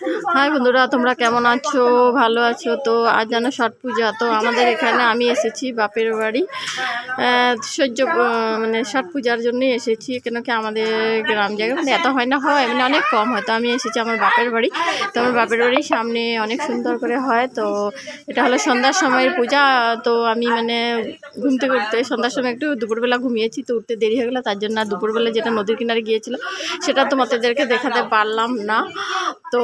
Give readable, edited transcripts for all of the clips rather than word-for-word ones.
High বন্ধুরা, তোমরা কেমন আছো? ভালো আছো তো? আজ যেন ছট পূজা, তো আমাদের এখানে আমি এসেছি বাপের বাড়ি মানে ছট পূজার জন্যই এসেছি। কেন কি আমাদের গ্রাম জায়গায় মানে এত হয় না, হয় মানে অনেক কম হয়। তো আমি এসেছি আমার বাপের বাড়ি। তো আমার বাপের বাড়ির সামনে অনেক সুন্দর করে হয়। তো এটা হলো সন্ধ্যার সময়ের পূজা। তো আমি মানে ঘুমতে ঘুরতে সন্ধ্যার সময় একটু দুপুরবেলা ঘুমিয়েছি, তো উঠতে দেরি হয়ে গেলো। তার জন্য দুপুরবেলা যেটা নদীর কিনারে গিয়েছিল সেটা তোমাদেরকে দেখাতে পারলাম না। তো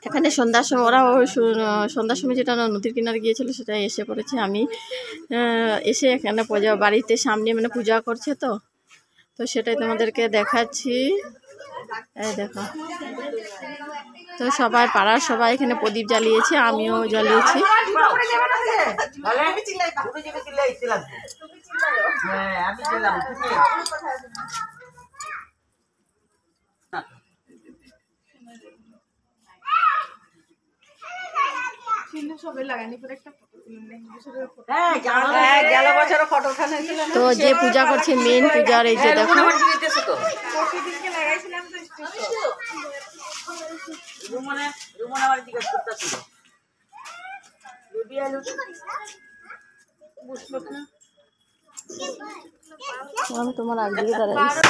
এখানে সন্ধ্যার সময় ওরা সন্ধ্যার সময় যেটা নদীর কিনারে গিয়েছিল সেটা এসে পড়েছে। আমি এসে এখানে পূজা বাড়িতে সামনে মানে পূজা করছে, তো তো সেটাই তোমাদেরকে দেখাচ্ছি। এই দেখো, তো সবাই পাড়ার সবাই এখানে প্রদীপ জ্বালিয়েছে, আমিও জ্বালিয়েছি। তো যে পূজা করছে মেন পূজার, এই যে দেখো আমি তোমার আগে দাঁড়াইছি।